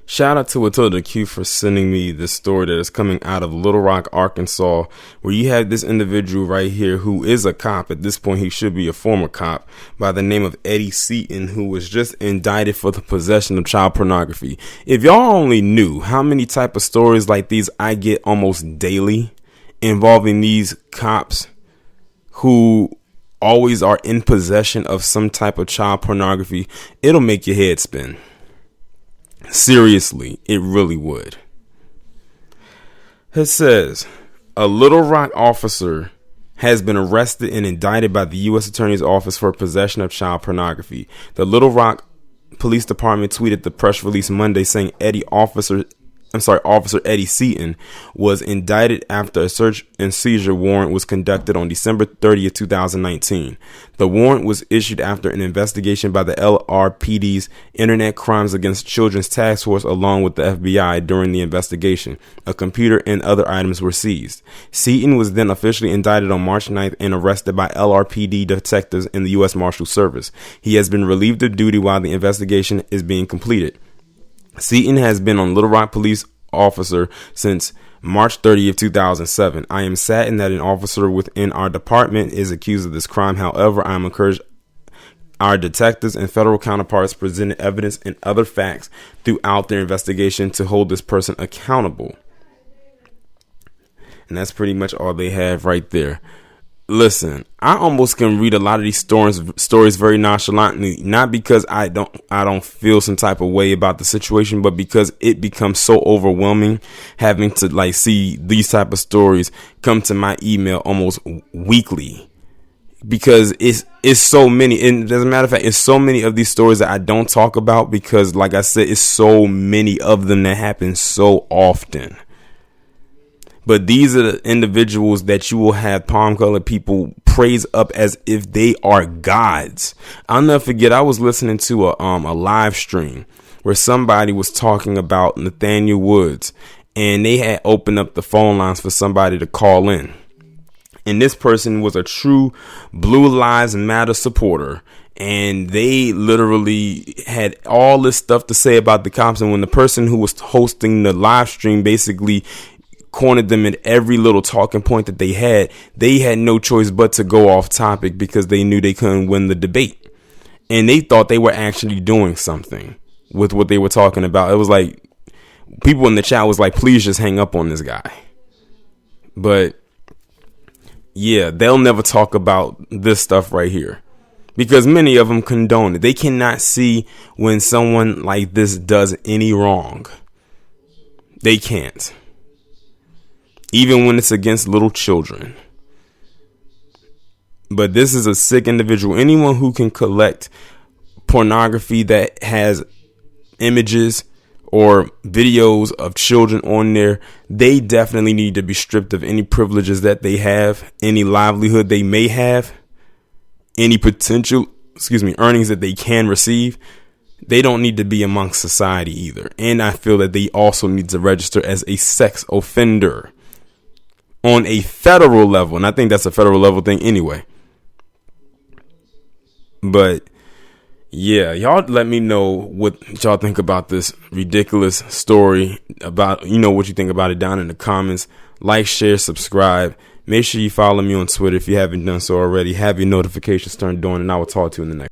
Shout out to Matilda Q for sending me this story that is coming out of Little Rock, Arkansas, where you have this individual right here who is a cop. At this point, he should be a former cop by the name of Eddie Seaton, who was just indicted for the possession of child pornography. If y'all only knew how many type of stories like these I get almost daily involving these cops who always are in possession of some type of child pornography, it'll make your head spin. Seriously, it really would. It says a Little Rock officer has been arrested and indicted by the U.S. Attorney's Office for possession of child pornography. The Little Rock Police Department tweeted the press release Monday saying Officer Eddie Seaton was indicted after a search and seizure warrant was conducted on December 30th, 2019. The warrant was issued after an investigation by the LRPD's Internet Crimes Against Children's Task Force along with the FBI. During the investigation, a computer and other items were seized. Seaton was then officially indicted on March 9th and arrested by LRPD detectives in the U.S. Marshal Service. He has been relieved of duty while the investigation is being completed. Seaton has been on Little Rock police officer since March 30th, 2007. I am saddened that an officer within our department is accused of this crime. However, I am encouraged our detectives and federal counterparts presented evidence and other facts throughout their investigation to hold this person accountable. And that's pretty much all they have right there. Listen, I almost can read a lot of these stories very nonchalantly, not because I don't feel some type of way about the situation, but because it becomes so overwhelming having to see these type of stories come to my email almost weekly, because it's so many. And as a matter of fact, it's so many of these stories that I don't talk about because, like I said, it's so many of them that happen so often. But these are the individuals that you will have palm-colored people praise up as if they are gods. I'll never forget, I was listening to a live stream where somebody was talking about Nathaniel Woods, and they had opened up the phone lines for somebody to call in. And this person was a true Blue Lives Matter supporter. And they literally had all this stuff to say about the cops. And when the person who was hosting the live stream basically cornered them at every little talking point that they had no choice but to go off topic because they knew they couldn't win the debate. And they thought they were actually doing something with what they were talking about. It was like people in the chat was like, please just hang up on this guy. But yeah, they'll never talk about this stuff right here because many of them condone it. They cannot see when someone like this does any wrong. They can't. Even when it's against little children. But this is a sick individual. Anyone who can collect pornography that has images or videos of children on there, they definitely need to be stripped of any privileges that they have, any livelihood they may have, any potential, earnings that they can receive. They don't need to be amongst society either. And I feel that they also need to register as a sex offender on a federal level. And I think that's a federal level thing anyway. But yeah, y'all let me know what y'all think about this ridiculous story, about, what you think about it down in the comments. Like, share, subscribe. Make sure you follow me on Twitter if you haven't done so already. Have your notifications turned on, and I will talk to you in the next.